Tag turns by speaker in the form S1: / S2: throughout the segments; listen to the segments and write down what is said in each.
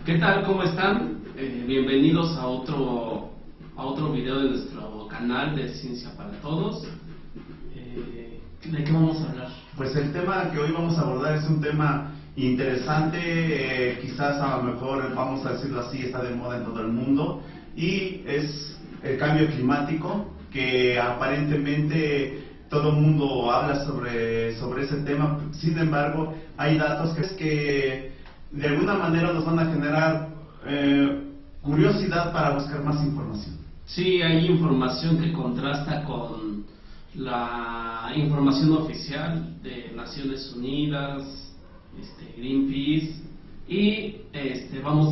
S1: ¿Qué tal? ¿Cómo están? Bienvenidos a otro video de nuestro canal de Ciencia para Todos. ¿De qué vamos a hablar?
S2: Pues el tema que hoy vamos a abordar es un tema interesante, quizás a lo mejor, vamos a decirlo así, está de moda en todo el mundo, y es el cambio climático, que aparentemente todo el mundo habla sobre ese tema. Sin embargo, hay datos que de alguna manera nos van a generar curiosidad para buscar más información.
S1: Sí, hay información que contrasta con la información oficial de Naciones Unidas, Greenpeace, y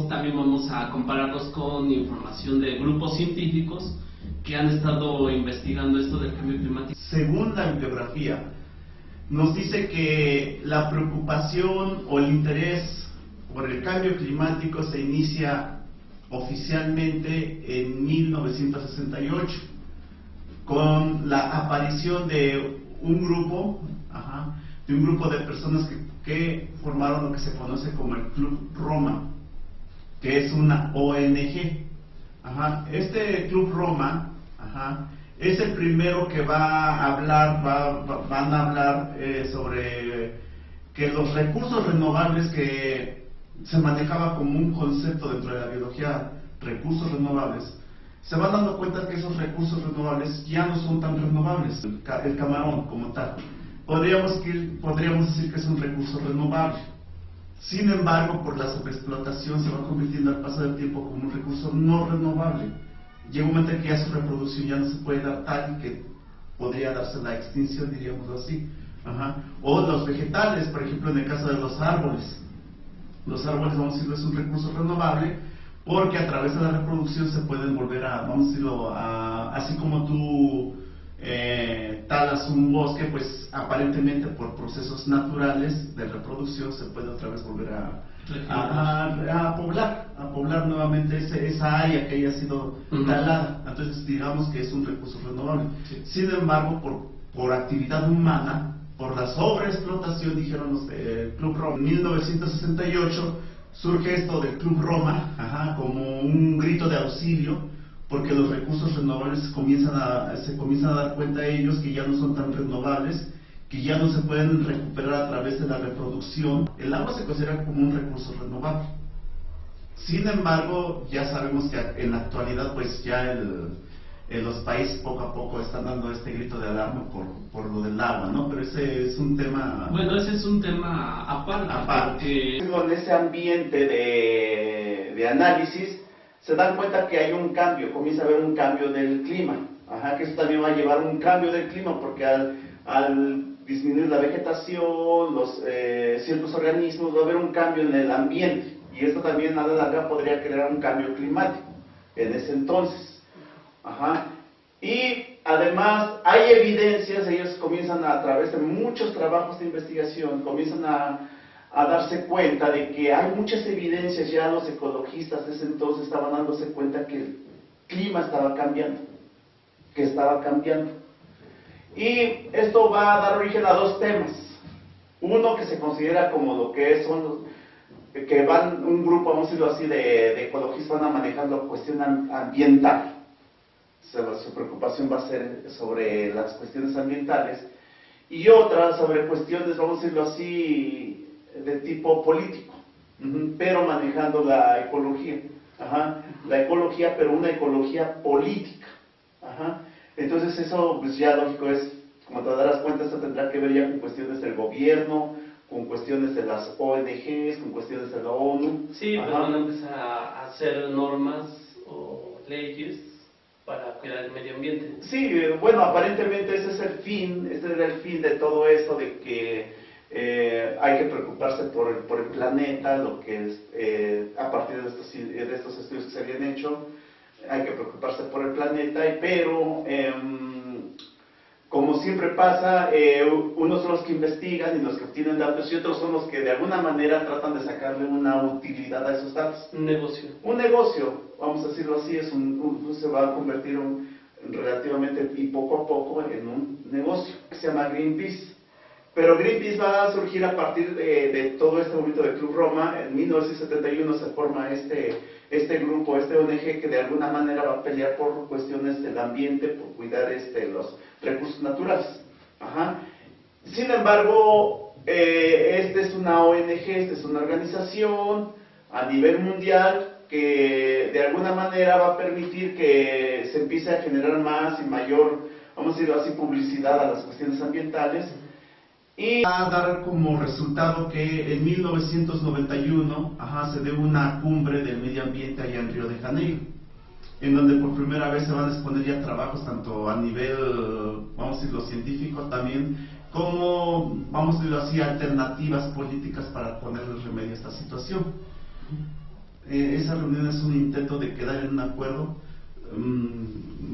S1: también vamos a compararlos con información de grupos científicos que han estado investigando esto del cambio climático.
S2: Según la bibliografía, nos dice que la preocupación o el interés por el cambio climático se inicia oficialmente en 1968 con la aparición de un grupo de personas que formaron lo que se conoce como el Club Roma, que es una ONG. Este Club Roma es el primero que va a hablar, van a hablar sobre que los recursos renovables, que se manejaba como un concepto dentro de la biología, recursos renovables, se van dando cuenta que esos recursos renovables ya no son tan renovables. El camarón como tal, podríamos decir que es un recurso renovable. Sin embargo, por la sobreexplotación se va convirtiendo al paso del tiempo como un recurso no renovable. Llega un momento en que ya su reproducción ya no se puede dar tal que podría darse la extinción, diríamos así. O los vegetales, por ejemplo, en el caso de los árboles. Los árboles, vamos a decirlo, es un recurso renovable porque a través de la reproducción se pueden volver a, vamos a decirlo, así como tú talas un bosque, pues aparentemente por procesos naturales de reproducción se puede otra vez volver a poblar nuevamente esa área que haya sido talada. Entonces digamos que es un recurso renovable. Sin embargo, por actividad humana, por la sobreexplotación, dijeron los del Club Roma, en 1968 surge esto del Club Roma como un grito de auxilio, porque los recursos renovables se comienzan a dar cuenta ellos que ya no son tan renovables, que ya no se pueden recuperar a través de la reproducción. El agua se considera como un recurso renovable. Sin embargo, ya sabemos que en la actualidad pues ya los países poco a poco están dando este grito de alarma por lo del agua, ¿no? Pero ese es un tema...
S1: Bueno, ese es un tema aparte.
S2: Porque con ese ambiente de análisis se dan cuenta que hay un cambio, comienza a haber un cambio del clima, que eso también va a llevar un cambio del clima, porque al disminuir la vegetación, ciertos organismos, va a haber un cambio en el ambiente, y esto también a la larga podría crear un cambio climático en ese entonces. Y además hay evidencias, ellos comienzan a través de muchos trabajos de investigación, comienzan a darse cuenta de que hay muchas evidencias. Ya los ecologistas de ese entonces estaban dándose cuenta que el clima estaba cambiando, y esto va a dar origen a dos temas. Uno que se considera como lo que son que van un grupo, vamos a decirlo así, de ecologistas, van a manejar la cuestión ambiental. Su preocupación va a ser sobre las cuestiones ambientales, y otra sobre cuestiones, vamos a decirlo así, de tipo político, pero manejando la ecología, pero una ecología política. Entonces eso, pues ya lógico es, como te darás cuenta, esto tendrá que ver ya con cuestiones del gobierno, con cuestiones de las ONGs, con cuestiones de la ONU.
S1: Sí, pues van a empezar a hacer normas o leyes para cuidar el medio ambiente.
S2: Sí, bueno, aparentemente ese es el fin, este era el fin de todo esto, de que hay que preocuparse por el planeta, lo que es, a partir de estos estudios que se habían hecho, hay que preocuparse por el planeta, pero como siempre pasa, unos son los que investigan y los que obtienen datos, y otros son los que de alguna manera tratan de sacarle una utilidad a esos datos.
S1: Un negocio.
S2: Un negocio, vamos a decirlo así, se va a convertir relativamente y poco a poco en un negocio que se llama Greenpeace. Pero Greenpeace va a surgir a partir de todo este movimiento de Club Roma. En 1971 se forma este grupo, este ONG, que de alguna manera va a pelear por cuestiones del ambiente, por cuidar los recursos naturales. Ajá. Sin embargo, esta es una ONG, esta es una organización a nivel mundial que de alguna manera va a permitir que se empiece a generar más y mayor, vamos a decirlo así, publicidad a las cuestiones ambientales. Y va a dar como resultado que en 1991 se dio una cumbre del medio ambiente allá en Río de Janeiro, en donde por primera vez se van a exponer ya trabajos tanto a nivel, vamos a decirlo, científico también, como, vamos a decirlo así, alternativas políticas para ponerle remedio a esta situación. Esa reunión es un intento de quedar en un acuerdo,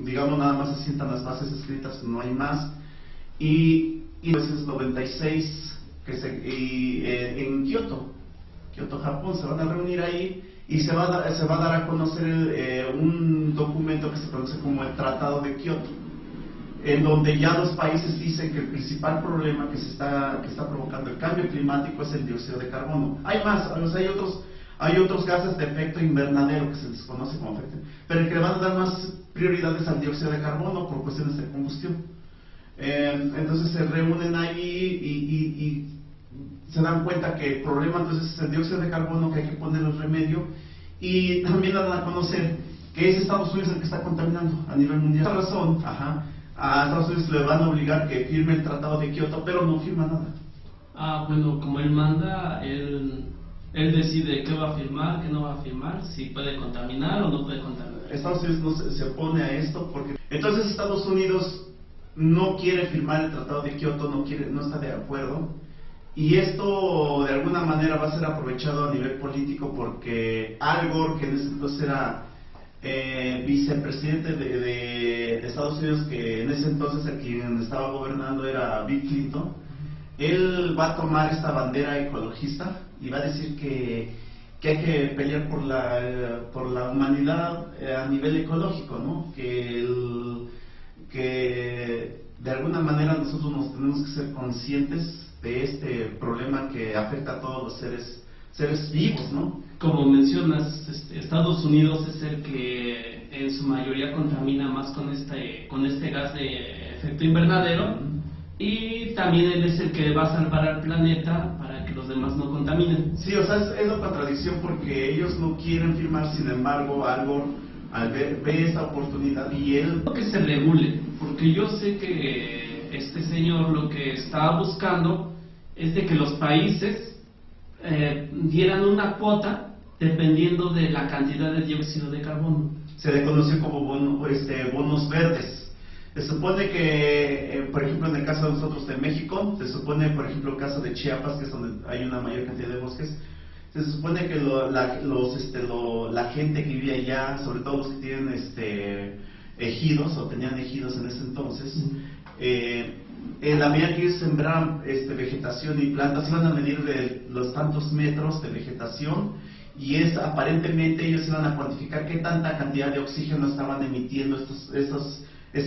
S2: digamos, nada más se sientan las bases escritas, no hay más. Y en 1996 en Kioto, Japón, se van a reunir ahí y se va a dar a conocer un documento que se conoce como el Tratado de Kioto, en donde ya los países dicen que el principal problema que está provocando el cambio climático es el dióxido de carbono. Hay más, o sea, hay otros gases de efecto invernadero que se les conoce como efecto, pero el que le van a dar más prioridades al dióxido de carbono por cuestiones de combustión. Entonces se reúnen ahí y se dan cuenta que el problema entonces es el dióxido de carbono, que hay que ponerle remedio, y también dan a conocer que es Estados Unidos el que está contaminando a nivel mundial. Por esa razón, a Estados Unidos le van a obligar que firme el Tratado de Kioto, pero no firma nada.
S1: Bueno, como él manda, él decide qué va a firmar, qué no va a firmar, si puede contaminar o no puede contaminar.
S2: Estados Unidos no se opone a esto porque entonces Estados Unidos no quiere firmar el Tratado de Kioto, no está de acuerdo, y esto de alguna manera va a ser aprovechado a nivel político porque Al Gore, que en ese entonces era vicepresidente de Estados Unidos, que en ese entonces el quien estaba gobernando era Bill Clinton, él va a tomar esta bandera ecologista y va a decir que hay que pelear por la humanidad a nivel ecológico, ¿no? Que de alguna manera nosotros nos tenemos que ser conscientes de este problema que afecta a todos los seres vivos, ¿no?
S1: Como mencionas, Estados Unidos es el que en su mayoría contamina más con este gas de efecto invernadero, y también él es el que va a salvar al planeta para que los demás no contaminen.
S2: Sí, o sea, es la contradicción porque ellos no quieren firmar, sin embargo, algo al ver esta oportunidad y él...
S1: Que se regule, porque yo sé que este señor lo que está buscando es de que los países dieran una cuota dependiendo de la cantidad de dióxido de carbono.
S2: Se le conoce como bonos verdes. Se supone que, por ejemplo, en el caso de nosotros de México, se supone, por ejemplo, el caso de Chiapas, que es donde hay una mayor cantidad de bosques, se supone que la gente que vive allá, sobre todo los que tienen ejidos o tenían ejidos en ese entonces, en la medida que ellos sembraban vegetación y plantas, iban a medir de los tantos metros de vegetación, y aparentemente ellos iban a cuantificar qué tanta cantidad de oxígeno estaban emitiendo esos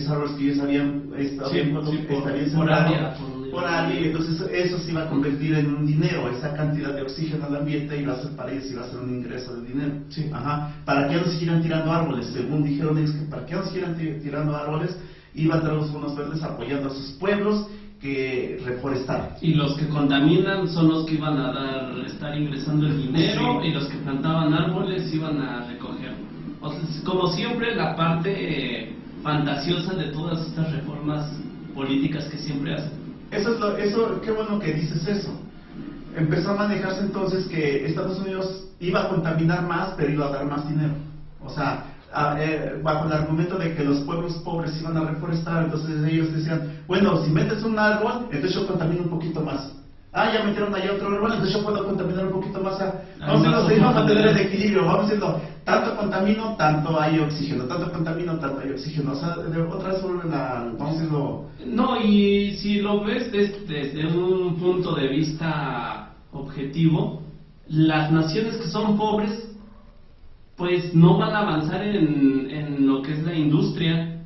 S2: árboles que ellos habían por área, y entonces eso se iba a convertir en un dinero, esa cantidad de oxígeno al ambiente iba a ser para ellos, iba a ser un ingreso de dinero.
S1: Sí.
S2: Para que no siguieran tirando árboles, según dijeron ellos, que para que no siguieran tirando árboles, iban a traer los bonos verdes apoyando a sus pueblos que reforestaran.
S1: Y los que contaminan son los que iban a estar ingresando el dinero, sí. Y los que plantaban árboles iban a recoger. O sea, como siempre, la parte fantasiosa de todas estas reformas políticas que siempre hacen.
S2: Qué bueno que dices eso. Empezó a manejarse entonces que Estados Unidos iba a contaminar más, pero iba a dar más dinero. O sea, bajo el argumento de que los pueblos pobres iban a reforestar, entonces ellos decían, bueno, si metes un árbol, entonces yo contamino un poquito más. Ya metieron allá otro árbol, entonces yo puedo contaminar un poquito más. Vamos a mantener el equilibrio, vamos diciendo, tanto contamino, tanto hay oxígeno, tanto contamino, tanto hay oxígeno. O sea, otra vez vuelven vamos a decirlo...
S1: No, y si lo ves desde un punto de vista objetivo, las naciones que son pobres pues no van a avanzar en lo que es la industria,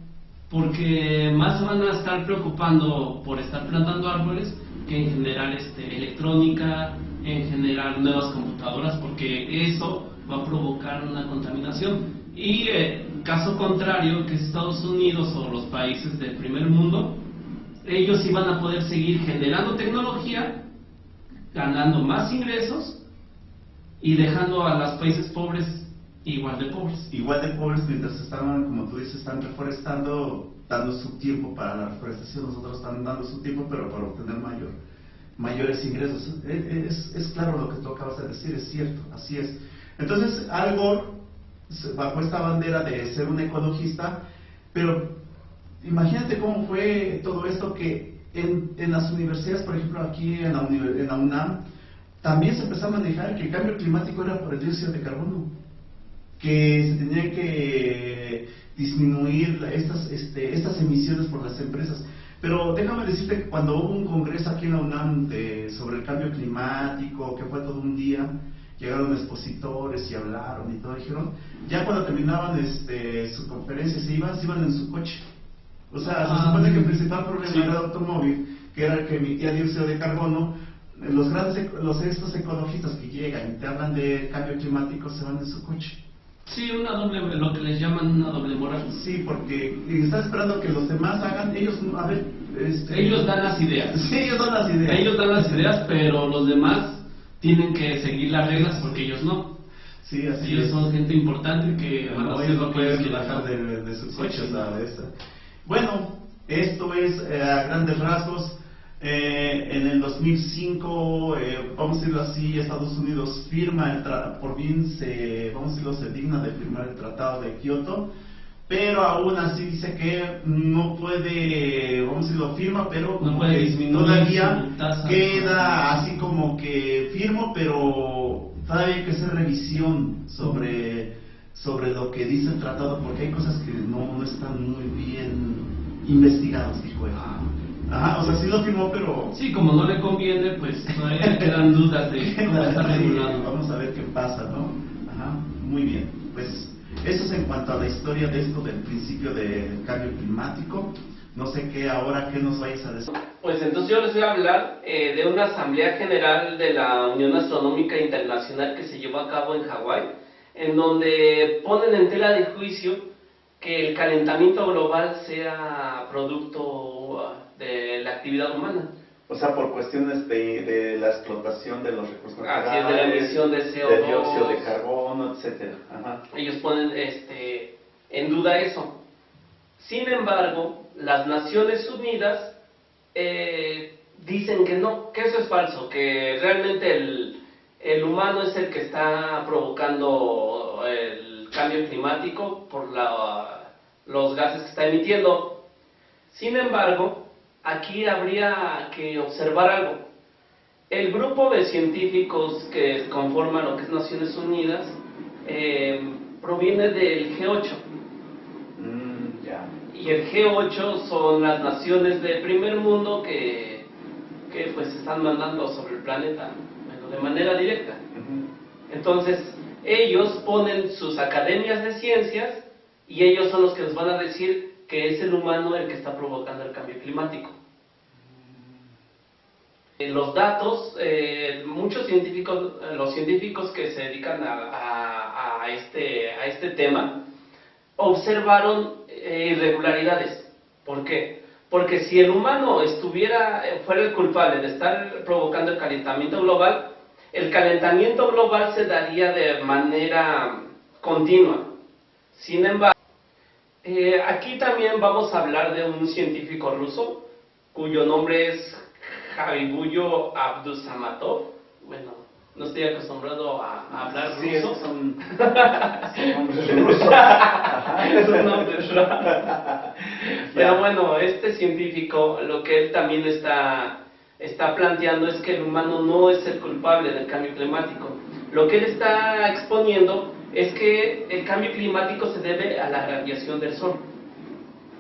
S1: porque más se van a estar preocupando por estar plantando árboles en generar electrónica, en generar nuevas computadoras, porque eso va a provocar una contaminación. Y caso contrario, que Estados Unidos o los países del primer mundo, ellos sí van a poder seguir generando tecnología, ganando más ingresos y dejando a los países pobres igual de pobres.
S2: Igual de pobres mientras estaban, como tú dices, están reforestando, dando su tiempo para la reforestación, nosotros están dando su tiempo, pero para obtener mayores ingresos. Es claro lo que tú acabas de decir, es cierto, así es. Entonces, Al Gore, bajo esta bandera de ser un ecologista, pero imagínate cómo fue todo esto que en las universidades, por ejemplo, aquí en la UNAM, también se empezó a manejar que el cambio climático era por el dióxido de carbono, que se tenía que disminuir estas emisiones por las empresas. Pero déjame decirte que cuando hubo un congreso aquí en la UNAM sobre el cambio climático, que fue todo un día, llegaron expositores y hablaron y todo, dijeron, ya cuando terminaban su conferencia se iban en su coche. O sea, se supone que el principal problema del automóvil, que era el que emitía dióxido de carbono, estos ecologistas que llegan y te hablan de cambio climático se van en su coche.
S1: Sí, lo que les llaman una doble moral.
S2: Sí, porque están esperando que los demás hagan, ellos
S1: dan las ideas.
S2: Sí, ellos dan las ideas.
S1: Ellos dan las ideas, pero los demás tienen que seguir las reglas porque ellos no.
S2: Sí, así
S1: ellos
S2: es.
S1: son gente importante que van a hacer
S2: ellos
S1: lo
S2: no
S1: que ellos
S2: pueden
S1: quieran.
S2: bajar de sus coches,
S1: Sí.
S2: ¿sabes? Bueno, esto es a grandes rasgos. En el 2005, vamos a decirlo así, Estados Unidos firma, por fin se digna de firmar el Tratado de Kioto, pero aún así dice que no puede, vamos a decirlo, firma, pero
S1: no puede disminuir
S2: todavía
S1: su tasa.
S2: Queda así como que firmo, pero todavía hay que hacer revisión sobre lo que dice el tratado, porque hay cosas que no están muy bien investigadas, dijo él. Ajá, o sea, sí lo firmó, pero...
S1: Sí, como no le conviene, pues todavía quedan dudas de cómo está regulado.
S2: Vamos a ver qué pasa, ¿no? Ajá, muy bien. Pues eso es en cuanto a la historia de esto del principio del cambio climático. No sé qué nos vayas a decir.
S1: Pues entonces yo les voy a hablar de una asamblea general de la Unión Astronómica Internacional que se llevó a cabo en Hawái, en donde ponen en tela de juicio que el calentamiento global sea producto de la actividad humana.
S2: O sea, por cuestiones de la explotación de los recursos naturales,
S1: de la emisión de CO2,
S2: de dióxido de carbono, etcétera. Ajá.
S1: Ellos ponen en duda eso. Sin embargo, las Naciones Unidas dicen que no, que eso es falso, que realmente el humano es el que está provocando el cambio climático por los gases que está emitiendo. Sin embargo, aquí habría que observar algo. El grupo de científicos que conforman lo que es Naciones Unidas proviene del G8. Y el G8 son las naciones del primer mundo que pues están mandando sobre el planeta, bueno, de manera directa. Entonces, ellos ponen sus academias de ciencias y ellos son los que nos van a decir que es el humano el que está provocando el cambio climático. Los datos, muchos científicos, los científicos que se dedican a este tema, observaron irregularidades. ¿Por qué? Porque si el humano fuera el culpable de estar provocando el calentamiento global se daría de manera continua. Sin embargo, aquí también vamos a hablar de un científico ruso, cuyo nombre es Javibuyo Abdusamatov. Bueno, no estoy acostumbrado a hablar ruso.
S2: Sí, son nombres rusos.
S1: Esos nombres raros. Pero bueno, este científico, lo que él también está planteando es que el humano no es el culpable del cambio climático. Lo que él está exponiendo es que el cambio climático se debe a la radiación del sol,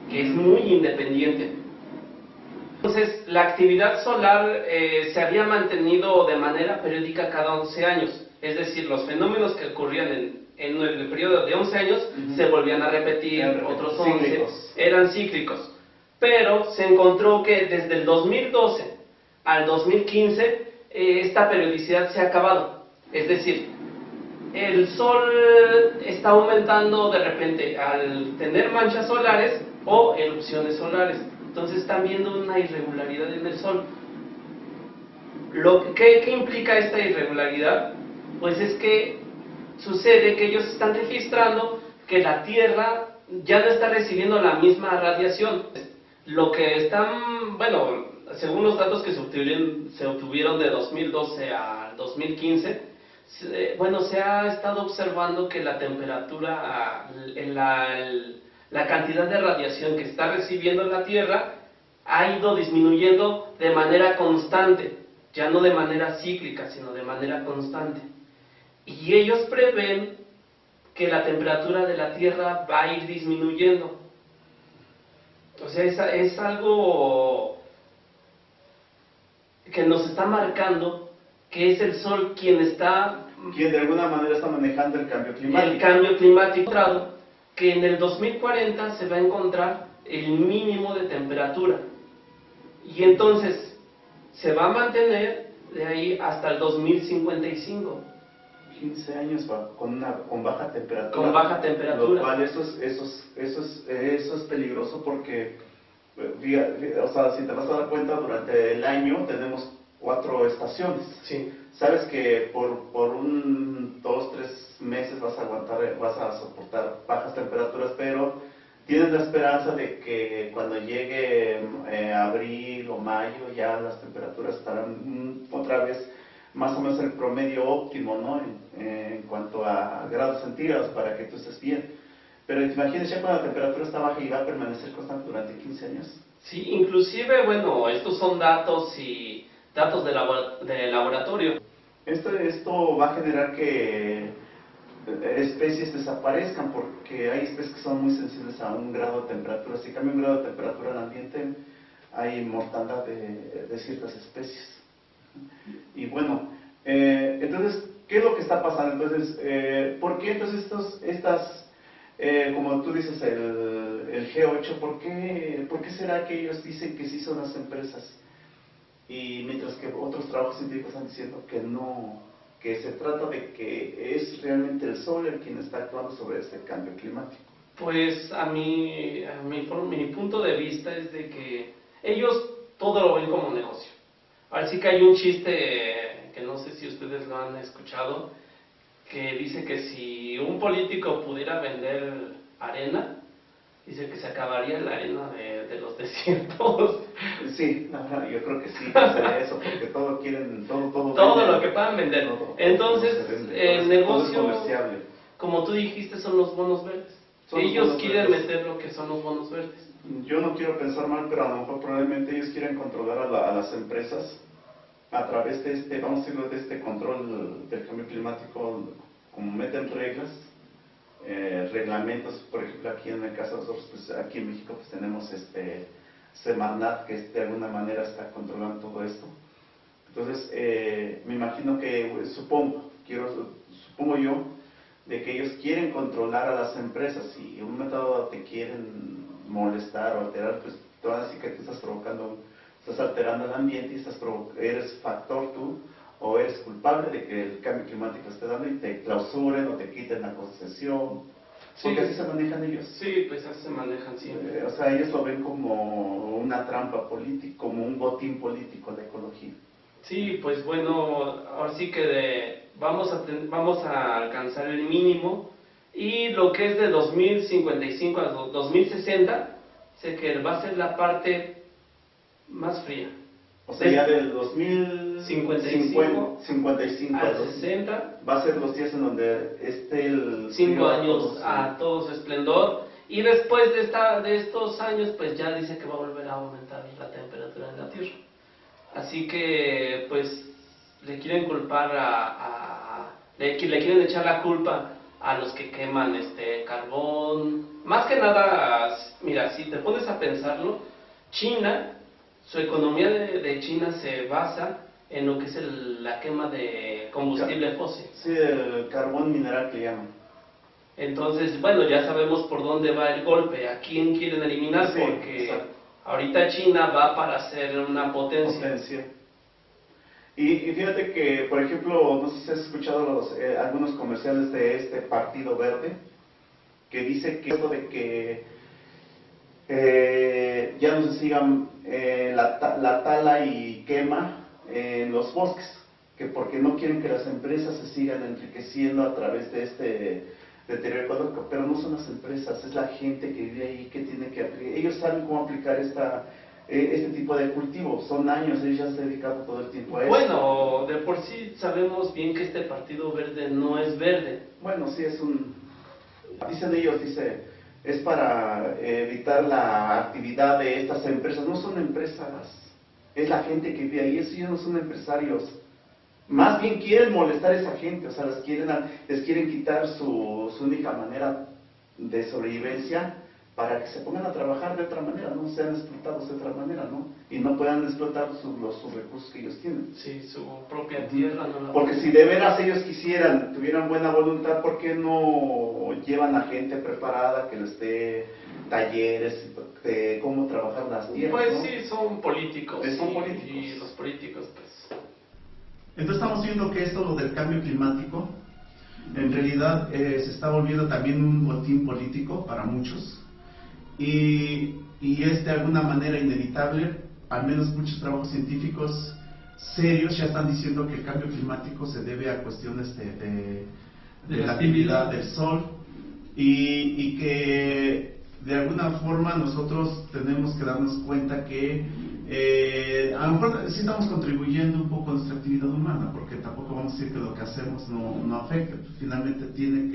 S1: que es muy independiente. Entonces, la actividad solar se había mantenido de manera periódica cada 11 años. Es decir, los fenómenos que ocurrían en el periodo de 11 años se volvían a repetir, otros 11, eran cíclicos. Pero se encontró que desde el 2012 al 2015 esta periodicidad se ha acabado. Es decir, el Sol está aumentando de repente al tener manchas solares o erupciones solares. Entonces están viendo una irregularidad en el Sol. ¿Qué implica esta irregularidad? Pues es que sucede que ellos están registrando que la Tierra ya no está recibiendo la misma radiación. Lo que están, bueno, según los datos que se obtuvieron de 2012 a 2015, bueno, se ha estado observando que la temperatura, la cantidad de radiación que está recibiendo la Tierra ha ido disminuyendo de manera constante, ya no de manera cíclica, sino de manera constante. Y ellos prevén que la temperatura de la Tierra va a ir disminuyendo. O sea, es algo que nos está marcando que es el Sol quien
S2: de alguna manera está manejando el cambio climático.
S1: El cambio climático, que en el 2040 se va a encontrar el mínimo de temperatura. Y entonces se va a mantener de ahí hasta el 2055.
S2: 15 años con baja temperatura.
S1: Con baja temperatura.
S2: Lo cual eso es peligroso porque, o sea, si te vas a dar cuenta, durante el año tenemos 4 estaciones.
S1: Sí.
S2: Sabes que por 2, 3 meses vas a soportar bajas temperaturas, pero tienes la esperanza de que cuando llegue abril o mayo ya las temperaturas estarán otra vez más o menos el promedio óptimo, ¿no? En cuanto a grados centígrados para que tú estés bien. Pero imagínense ya cuando la temperatura está baja y va a permanecer constante durante 15 años.
S1: Sí, inclusive, bueno, estos son datos de laboratorio.
S2: Esto va a generar que especies desaparezcan porque hay especies que son muy sensibles a 1 grado de temperatura. Si cambia 1 grado de temperatura en el ambiente, hay mortandad de ciertas especies. Y bueno, entonces, ¿qué es lo que está pasando? Entonces, ¿por qué entonces como tú dices, el G8, ¿por qué será que ellos dicen que sí son las empresas? Y mientras que otros trabajos científicos están diciendo que no, que se trata de que es realmente el Sol el quien está actuando sobre este cambio climático.
S1: Pues mi punto de vista es de que ellos todo lo ven como negocio. Ahora sí que hay un chiste que no sé si ustedes lo han escuchado, que dice que si un político pudiera vender arena, dice que se acabaría la arena de los desiertos.
S2: Sí, yo creo que sí, sería eso, porque todo quieren,
S1: todo lo que puedan vender. Entonces, el negocio, como tú dijiste, son los bonos verdes. Ellos quieren meter lo que son los bonos verdes.
S2: Yo no quiero pensar mal, pero a lo mejor probablemente ellos quieren controlar a las empresas a través de vamos a decirlo, de este control del cambio climático, como meten reglas, reglamentos. Por ejemplo, aquí en el caso de nosotros, pues aquí en México pues tenemos Semarnat, que de alguna manera está controlando todo esto. Entonces, me imagino que, supongo yo, de que ellos quieren controlar a las empresas, y en un momento dado te quieren molestar o alterar, pues te van a decir que tú estás alterando el ambiente y eres factor tú, o eres culpable de que el cambio climático esté dando y te clausuren o te quiten la concesión. Porque así se manejan ellos.
S1: Sí, pues así se manejan siempre.
S2: O sea, ellos lo ven como una trampa política, como un botín político de ecología.
S1: Sí, pues bueno, ahora sí que vamos a alcanzar el mínimo, y lo que es de 2055 a 2060, sé que va a ser la parte más fría.
S2: O sea, ya del 2055
S1: al 60
S2: va a ser los días en donde esté el
S1: 5 años a todo su esplendor, y después de estos años pues ya dice que va a volver a aumentar la temperatura en la Tierra. Así que pues le quieren culpar le quieren echar la culpa a los que queman carbón. Más que nada, mira, si te pones a pensarlo, China, su economía de China se basa en lo que es la quema de combustible fósil.
S2: Sí, el carbón mineral que llaman.
S1: Entonces, bueno, ya sabemos por dónde va el golpe, a quién quieren eliminar,
S2: Sí,
S1: porque
S2: exacto.
S1: ahorita China va para ser una potencia.
S2: Y fíjate que, por ejemplo, no sé si has escuchado algunos comerciales de este Partido Verde, que dice que esto de que ya no se sigan la tala y quema en los bosques, que porque no quieren que las empresas se sigan enriqueciendo a través de este deterioro ecológico, pero no son las empresas, es la gente que vive ahí que tiene que aplicar. Ellos saben cómo aplicar este tipo de cultivo, son años, ellos ya se han dedicado todo el tiempo a eso.
S1: Bueno, de por sí sabemos bien que este Partido Verde no es verde.
S2: Bueno, sí, dicen ellos, es para evitar la actividad de estas empresas. No son empresas, es la gente que vive ahí, ellos no son empresarios. Más bien quieren molestar a esa gente, o sea, les quieren quitar su única manera de sobrevivencia para que se pongan a trabajar de otra manera, no sean explotados de otra manera, ¿no? Y no puedan explotar sus recursos que ellos tienen.
S1: Sí, su propia tierra. No
S2: Porque si de veras ellos tuvieran buena voluntad, ¿por qué no llevan a gente preparada que les dé talleres de cómo trabajar las tierras?
S1: Pues
S2: ¿no?
S1: sí, son políticos.
S2: Son políticos.
S1: Y los políticos, pues...
S2: Entonces estamos viendo que esto del cambio climático, en realidad se está volviendo también un botín político para muchos. Y es de alguna manera inevitable, al menos muchos trabajos científicos serios ya están diciendo que el cambio climático se debe a cuestiones de la actividad del sol y que de alguna forma nosotros tenemos que darnos cuenta que a lo mejor sí estamos contribuyendo un poco a nuestra actividad humana, porque tampoco vamos a decir que lo que hacemos no afecta, finalmente tiene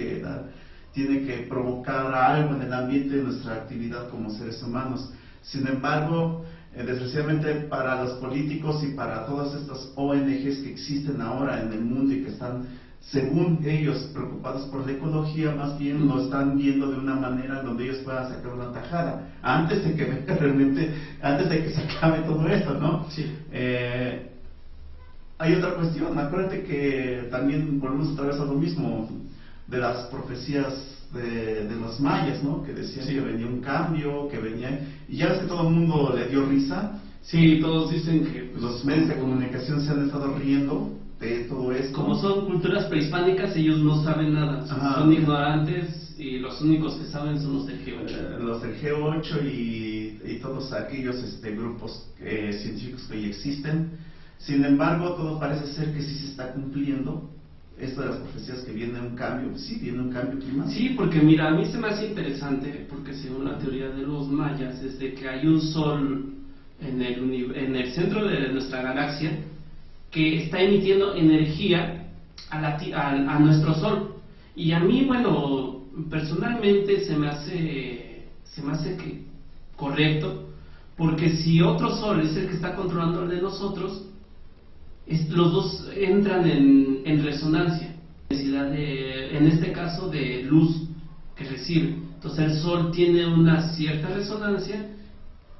S2: que provocar algo en el ambiente de nuestra actividad como seres humanos. Sin embargo, desgraciadamente para los políticos y para todas estas ONGs que existen ahora en el mundo y que están, según ellos, preocupados por la ecología, más bien lo están viendo de una manera donde ellos puedan sacar una tajada, antes de que se acabe todo esto, ¿no?
S1: Sí.
S2: Hay otra cuestión, acuérdate que también volvemos otra vez a lo mismo, de las profecías de los mayas, ¿no? Que decían que venía un cambio, y ya ves que todo el mundo le dio risa.
S1: Sí, todos dicen que...
S2: Pues, los medios de comunicación se han estado riendo de todo esto.
S1: Como son culturas prehispánicas, ellos no saben nada, son ignorantes y los únicos que saben son los del G8.
S2: Los del G8 y todos aquellos grupos científicos que ya existen. Sin embargo, todo parece ser que sí se está cumpliendo. Esto de las profecías que viene un cambio, sí viene un cambio climático.
S1: Sí, porque mira, a mí se me hace interesante, porque según la teoría de los mayas, es de que hay un sol en el centro de nuestra galaxia que está emitiendo energía a nuestro sol. Y a mí, bueno, personalmente se me hace que correcto, porque si otro sol es el que está controlando el de nosotros, los dos entran en resonancia, necesidad en este caso de luz que recibe. Entonces el sol tiene una cierta resonancia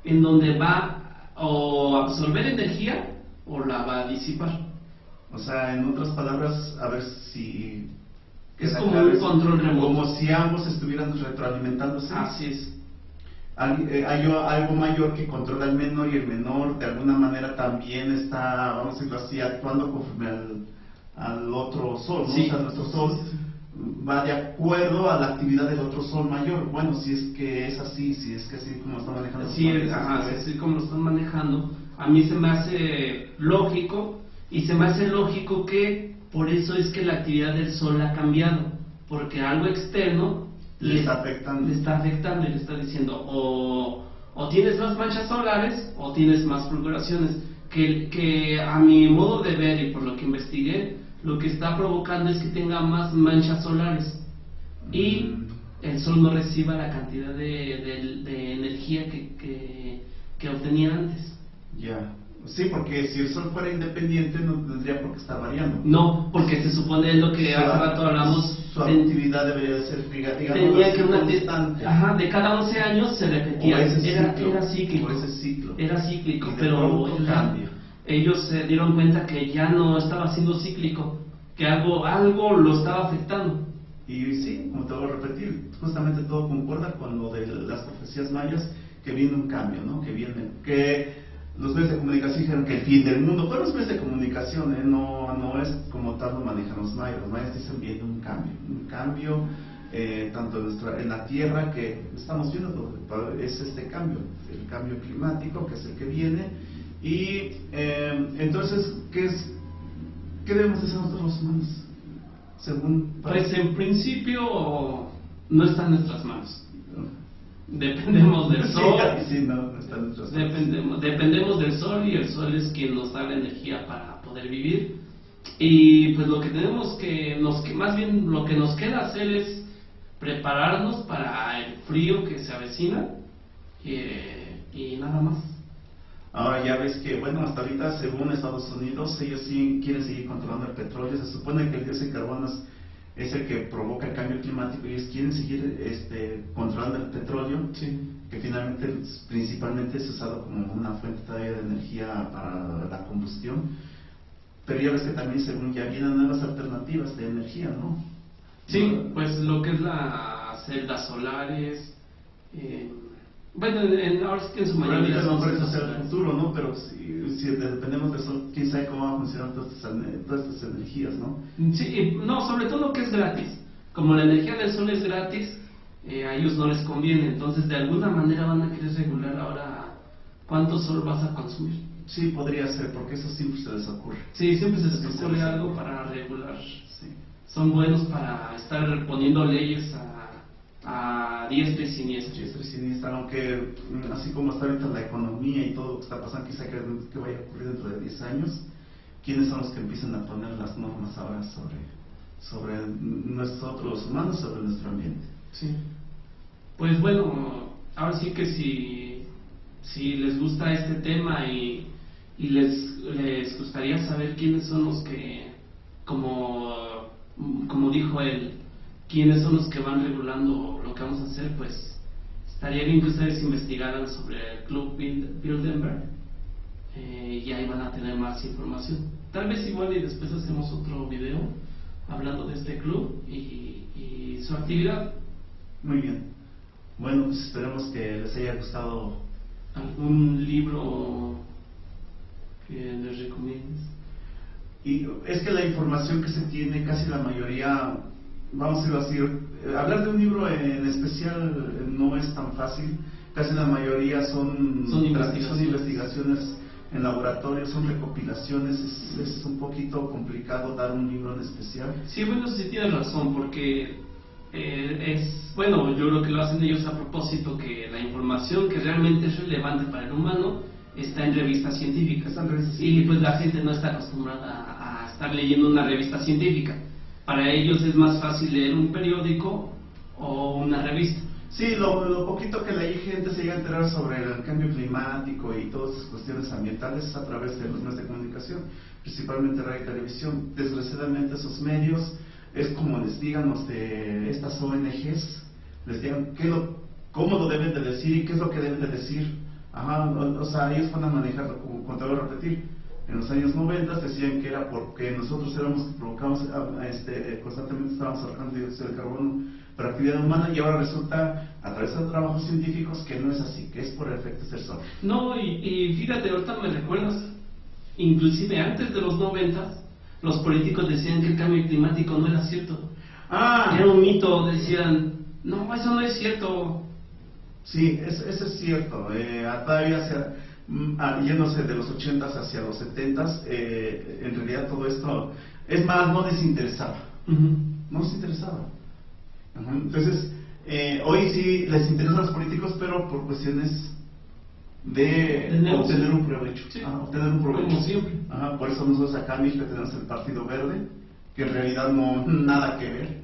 S1: en donde va o a absorber energía o la va a disipar.
S2: O sea, en otras palabras, a ver si...
S1: Es como un control remoto.
S2: Como si ambos estuvieran retroalimentándose.
S1: Así es.
S2: Hay algo mayor que controla al menor y el menor de alguna manera también está, vamos a decirlo así, actuando conforme al otro sol, ¿no?
S1: Sí.
S2: O sea, nuestro sol va de acuerdo a la actividad del otro sol mayor. Bueno, si es que es así, si es que así como lo están manejando.
S1: Sí, así como lo están manejando, a mí se me hace lógico, y se me hace lógico que por eso es que la actividad del sol ha cambiado, porque algo externo le está afectando y le está diciendo o tienes más manchas solares o tienes más fulguraciones, que a mi modo de ver y por lo que investigué, lo que está provocando es que tenga más manchas solares y el sol no reciba la cantidad de energía que obtenía antes.
S2: Ya. Sí, porque si el sol fuera independiente no tendría por qué estar variando.
S1: No, porque se supone lo que hace rato hablamos.
S2: Su actividad debería de ser, digamos,
S1: tenía que una
S2: constante.
S1: De cada 11 años se repetía. Era cíclico. Era cíclico, pero ellos se dieron cuenta que ya no estaba siendo cíclico, que algo lo estaba afectando.
S2: Y sí, como te voy a repetir, justamente todo concuerda con lo de las profecías mayas, que viene un cambio, ¿no? Que los medios de comunicación dijeron que fin del mundo. Pero los medios de comunicación, no es como tal lo manejan los mayas. Los mayas dicen viendo un cambio, tanto en la Tierra, que estamos viendo, es este cambio, el cambio climático, que es el que viene. Y entonces, ¿qué debemos hacer nosotros los humanos?
S1: Pues en principio no está en nuestras manos. Dependemos del sol.
S2: Sí, no está en nuestras manos.
S1: Dependemos del sol, y el sol es quien nos da la energía para poder vivir. Y pues lo que tenemos más bien lo que nos queda hacer es prepararnos para el frío que se avecina, y nada más.
S2: Ahora ya ves que, bueno, hasta ahorita, según Estados Unidos, ellos sí quieren seguir controlando el petróleo. Se supone que el dióxido de carbono es el que provoca el cambio climático, y ellos quieren seguir controlando el petróleo,
S1: sí,
S2: que finalmente, principalmente es usado como una fuente todavía de energía para la combustión. Pero ya ves que también, según ya vienen nuevas alternativas de energía, ¿no?
S1: Sí, pues lo que es las celdas solares, bueno, ahora sí que en su mayoría
S2: no
S1: son
S2: parece
S1: celdas
S2: ser el
S1: solares.
S2: futuro, ¿no? Pero si dependemos del sol, quién sabe cómo van a funcionar todas estas energías, ¿no?
S1: Sí, no, sobre todo que es gratis. Como la energía del sol es gratis, a ellos no les conviene. Entonces, de alguna manera van a querer regular ahora cuánto sol vas a consumir.
S2: Sí, podría ser, porque eso siempre se les ocurre.
S1: Sí, siempre se les
S2: Sí,
S1: ocurre
S2: sí,
S1: algo
S2: sí.
S1: para regular.
S2: Sí.
S1: Son buenos para estar poniendo leyes a diestra y siniestra.
S2: Sí, es siniestra, aunque así como está ahorita la economía y todo lo que está pasando, quizá que vaya a ocurrir dentro de 10 años, ¿quiénes son los que empiezan a poner las normas ahora sobre nosotros los humanos, sobre nuestro ambiente?
S1: Sí. Pues bueno, ahora sí que si les gusta este tema y les gustaría saber quiénes son los que, como dijo él, quiénes son los que van regulando lo que vamos a hacer, pues estaría bien que ustedes investigaran sobre el Club Bilderberg, y ahí van a tener más información. Tal vez igual y después hacemos otro video hablando de este club y su actividad.
S2: Muy bien. Bueno, pues esperemos que les haya gustado.
S1: ¿Algún libro que les recomiendes?
S2: Y es que la información que se tiene, casi la mayoría, vamos a decir, hablar de un libro en especial no es tan fácil. Casi la mayoría son investigaciones en laboratorio, son recopilaciones. Es un poquito complicado dar un libro en especial.
S1: Sí, bueno, sí tienes razón, porque bueno, yo creo que lo hacen ellos a propósito, que la información que realmente es relevante para el humano está en revistas científicas. Y pues la gente no está acostumbrada a estar leyendo una revista científica. Para ellos es más fácil leer un periódico o una revista.
S2: Sí, lo poquito que leí, gente se llega a enterar sobre el cambio climático y todas esas cuestiones ambientales a través de los medios de comunicación, principalmente radio y televisión. Desgraciadamente esos medios, es como les digan los de estas ONGs, les digan cómo lo deben de decir y qué es lo que deben de decir. Ajá, o sea, ellos van a manejarlo, como te voy a repetir. En los años 90 decían que era porque nosotros éramos que provocamos, constantemente estábamos arrojando dióxido de carbono por actividad humana, y ahora resulta, a través de trabajos científicos, que no es así, que es por efectos del sol.
S1: No, y fíjate, ahorita me recuerdas, inclusive antes de los 90, los políticos decían que el cambio climático no era cierto. Era un mito, decían, no, eso no es cierto.
S2: Sí, eso es cierto. Todavía yéndose de los 80s hacia los 70s, en realidad todo esto, es más, no les interesaba. No les interesaba. Entonces, hoy sí les interesan a los políticos, pero por cuestiones de obtener un provecho.
S1: Sí,
S2: obtener un provecho.
S1: como siempre.
S2: Por eso nosotros acá en México tenemos el Partido Verde, que en realidad no nada que ver,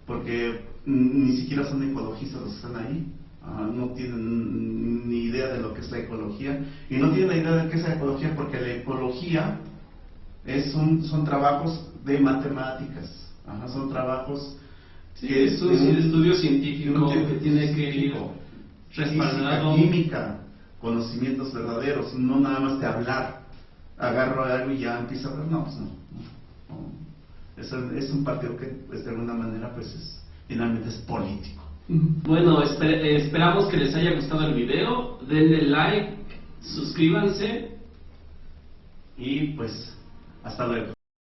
S2: porque ni siquiera son ecologistas los que están ahí. No tienen ni idea de lo que es la ecología, y no tienen la idea de qué es la ecología, porque la ecología son trabajos de matemáticas, son trabajos
S1: que es un estudio científico que tiene que ir respaldado.
S2: Física, química, conocimientos verdaderos, no nada más de hablar. Agarro algo y ya empiezo a hablar. No, pues no. Es un partido que, pues, de alguna manera, pues finalmente es político.
S1: Bueno, esperamos que les haya gustado el video. Denle like, suscríbanse
S2: y pues hasta luego.